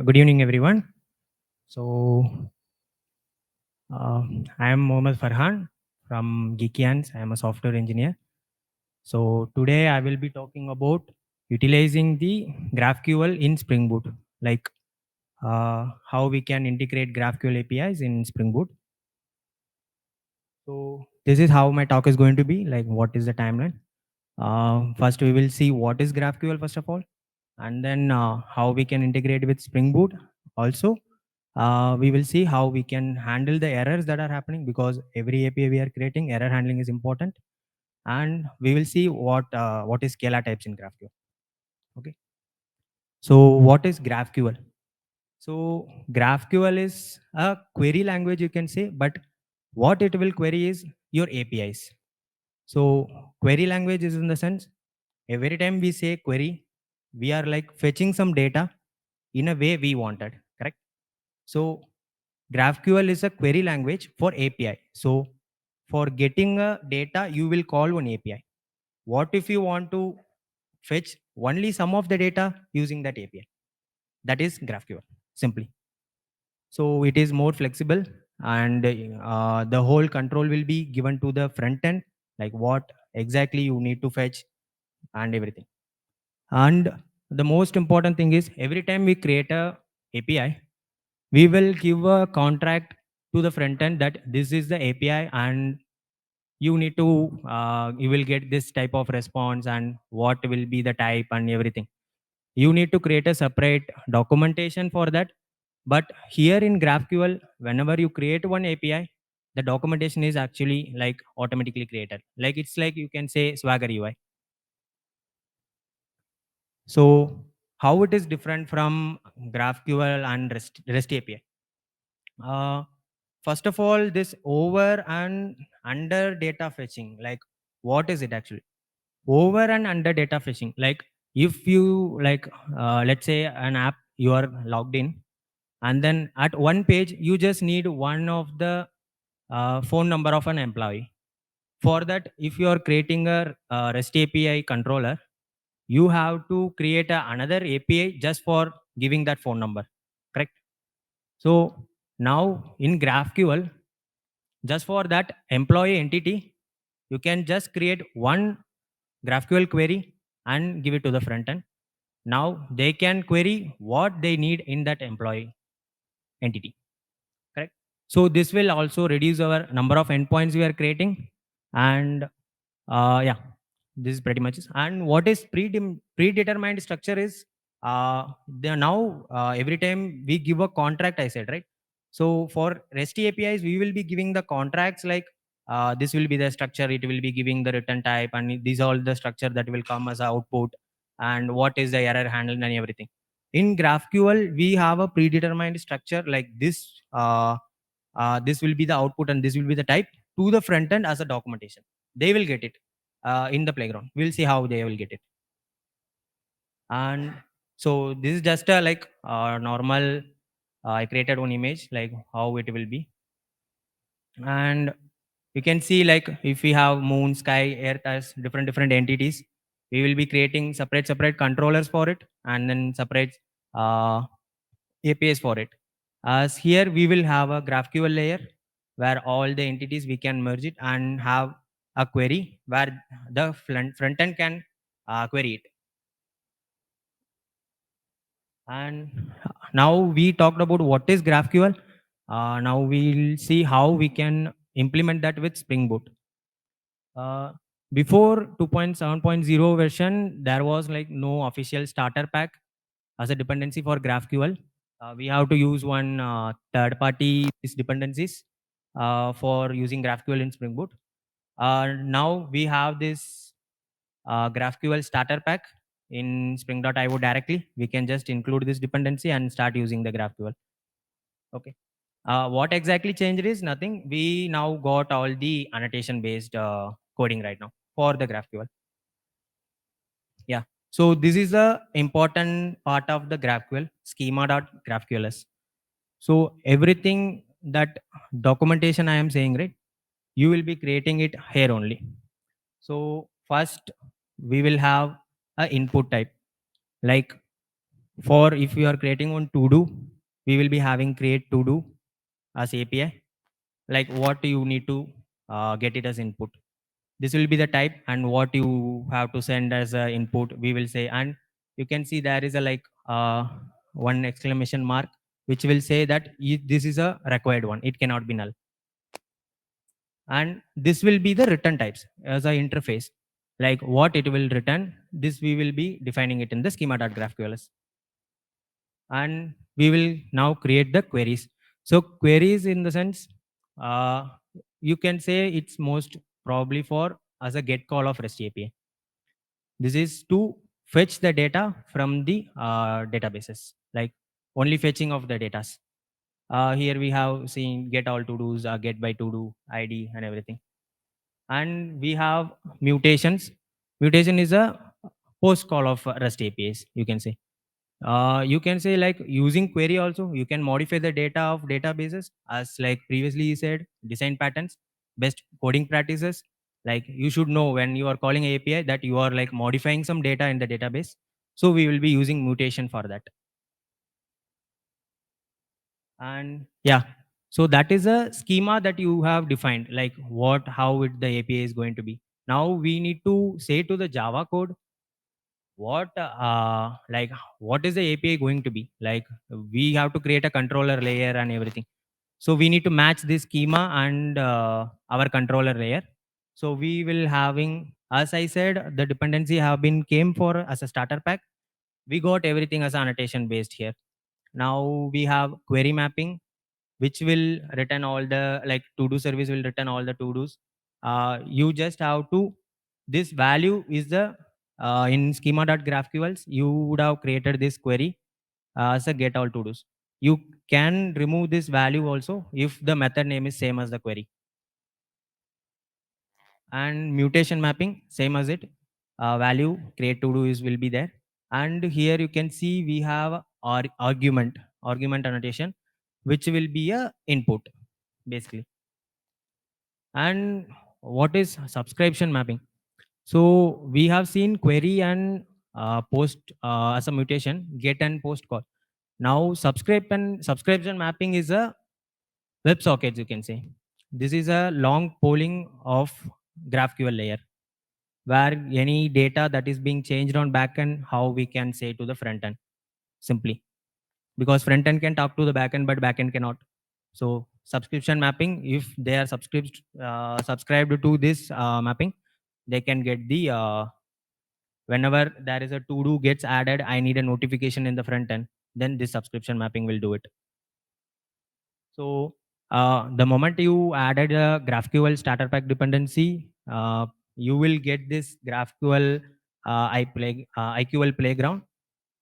Good evening, everyone. So, I am Mohamed Farhan from GeekyAnts. I am a software engineer. So, today I will be talking about utilizing the GraphQL in Spring Boot, like how we can integrate GraphQL APIs in Spring Boot. So, this is how my talk is going to be. Like, what is the timeline? First, we will see what is GraphQL first of all, and then how we can integrate with Spring Boot. Also, we will see how we can handle the errors that are happening because every API we are creating, error handling is important, and we will see what is scalar types in GraphQL. Okay. So, what is GraphQL? So, GraphQL is a query language, you can say, but what it will query is your APIs. So, query language is in the sense every time we say query, we are like fetching some data in a way we wanted, correct? So, GraphQL is a query language for API. So, for getting a data, you will call one API. What if you want to fetch only some of the data using that API? That is GraphQL, simply. So, it is more flexible and the whole control will be given to the front end, like what exactly you need to fetch and everything. And the most important thing is every time we create a API, we will give a contract to the front end that this is the API and you need to you will get this type of response and what will be the type and everything. You need to create a separate documentation for that. But here in GraphQL, whenever you create one API, the documentation is actually like automatically created. Like it's like you can say Swagger UI. So how it is different from GraphQL and REST API? Uh, First of all, this over and under data fetching, like what is it actually? Over and under data fetching, like if you like, let's say an app you are logged in, and then at one page you just need one of the phone number of an employee. For that, if you are creating a REST API controller, you have to create another API just for giving that phone number, correct? So now in GraphQL, just for that employee entity, you can just create one GraphQL query and give it to the front end. Now they can query what they need in that employee entity, correct? So this will also reduce our number of endpoints we are creating. And yeah, this is pretty much it. And what is predetermined structure is now every time we give a contract, I said, right? So for REST APIs, we will be giving the contracts like this will be the structure, it will be giving the return type, and these are all the structure that will come as a output, and what is the error handling and everything. In GraphQL, we have a predetermined structure like this. This will be the output and this will be the type to the front end as a documentation. They will get it in the playground. We'll see how they will get it. And so this is just a like normal. I created one image like how it will be, and you can see like if we have moon, sky, earth as different entities, we will be creating separate controllers for it, and then separate uh, APIs for it. As here we will have a GraphQL layer where all the entities we can merge it and have a query where the front end can query it. And now we talked about what is GraphQL. Now we'll see how we can implement that with Spring Boot. Uh, Before 2.7.0 version, there was like no official starter pack as a dependency for GraphQL. We have to use one third-party dependencies for using GraphQL in Spring Boot. Now we have this GraphQL starter pack in Spring.io directly. We can just include this dependency and start using the GraphQL. Okay. What exactly changed is nothing. We now got all the annotation-based coding right now for the GraphQL. Yeah. So this is the important part of the GraphQL schema.graphqls. So everything that documentation I am saying, right, you will be creating it here only. So first we will have a input type. Like For if you are creating on to do, we will be having create to do as API, like what you need to get it as input. This will be the type, and what you have to send as a input we will say. And you can see there is a like one exclamation mark which will say that this is a required one, it cannot be null. And this will be the return types as a interface, like what it will return. This we will be defining it in the schema.graphqls. And we will now create the queries. So queries in the sense, uh, you can say it's most probably for as a get call of REST API. This is to fetch the data from the databases, like only fetching of the data. Here we have seen get all to dos, get by to do ID and everything. And we have mutations. Mutation is a post call of REST APIs, you can say. You can say like using query also, you can modify the data of databases as like previously you said, design patterns, best coding practices. Like you should know when you are calling API that you are like modifying some data in the database. So we will be using mutation for that. And yeah, so that is a schema that you have defined, like what how it the API is going to be. Now we need to say to the Java code what like what is the API going to be. Like we have to create a controller layer and everything. So we need to match this schema and our controller layer. So we will having, as I said, the dependency have been came for as a starter pack. We got everything as annotation based here. Now we have query mapping, which will return all the like to do service will return all the to dos. You just have to, this value is the in schema.graphqls you would have created this query as a get all to dos. You can remove this value also if the method name is same as the query. And mutation mapping same as it, value create to do is will be there. And here you can see we have our argument annotation, which will be a input basically. And what is subscription mapping? So we have seen query and post as a mutation, get and post call. Now subscription mapping is a web sockets, you can say. This is a long polling of GraphQL layer, where any data that is being changed on backend, how we can say to the front end simply, because front end can talk to the backend but backend cannot. So subscription mapping, if they are subscribed to this mapping, they can get the whenever there is a to do gets added, I need a notification in the front end, then this subscription mapping will do it. So the moment you added a GraphQL starter pack dependency, you will get this GraphQL IQL playground,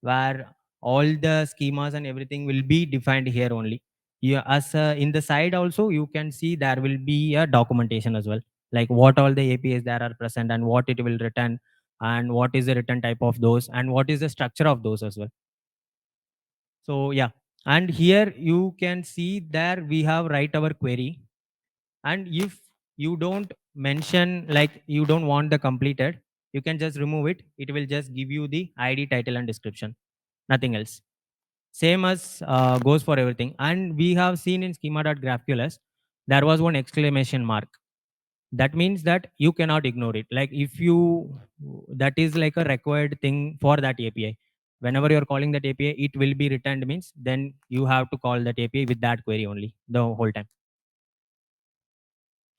where all the schemas and everything will be defined here only. You, as in the side also, you can see there will be a documentation as well, like what all the APIs there are present and what it will return, and what is the return type of those, and what is the structure of those as well. So yeah, and here you can see there we have write our query. And if you don't mention, like you don't want the completed, you can just remove it. It will just give you the ID, title and description, nothing else. Same as goes for everything. And we have seen in schema.graphqls there was one exclamation mark. That means that you cannot ignore it. Like if you, that is like a required thing for that API. Whenever you're calling that API, it will be returned, means then you have to call that API with that query only the whole time.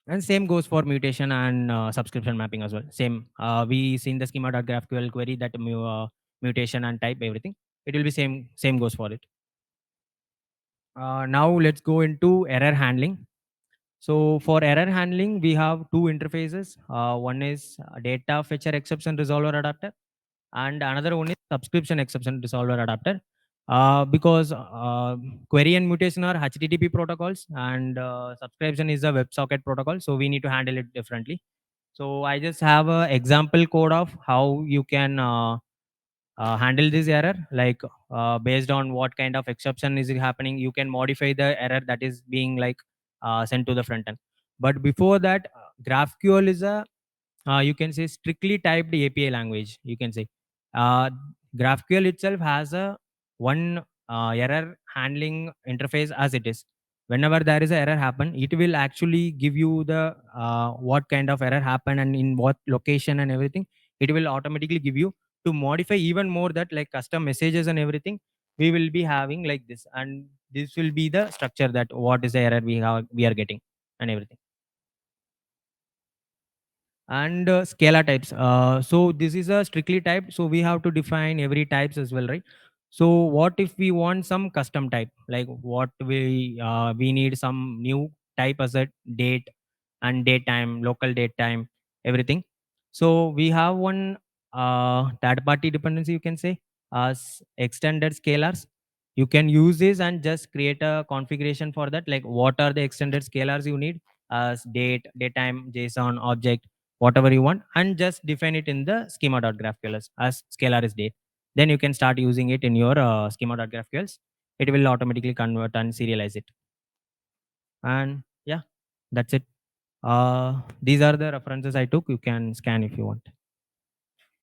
And same goes for mutation and subscription mapping as well. Same, we seen the schema.graphql query that mutation and type everything, it will be same goes for it. Now let's go into error handling. So for error handling, we have two interfaces. One is data fetcher exception resolver adapter, and another one is subscription exception resolver adapter. Because query and mutation are HTTP protocols, and subscription is a WebSocket protocol, so we need to handle it differently. So I just have a example code of how you can handle this error. Like based on what kind of exception is it happening, you can modify the error that is being like sent to the front end. But before that, GraphQL is a you can say strictly typed API language, you can say. uh, GraphQL itself has a one error handling interface as it is. Whenever there is a error happen, it will actually give you the what kind of error happened and in what location and everything. It will automatically give you to modify even more that like custom messages and everything we will be having like this, and this will be the structure that what is the error we are getting and everything. And scalar types, so this is a strictly type, so we have to define every types as well, right? So what if we want some custom type, like what we need some new type as a date and date time, local date time, everything. So we have one third party dependency, you can say, as extended scalars. You can use this and just create a configuration for that, like what are the extended scalars you need as date, date time, JSON object, whatever you want, and just define it in the schema.graphql as scalar is date. Then you can start using it in your schema.graphqls. It will automatically convert and serialize it. And yeah, that's it. These are the references I took. You can scan if you want.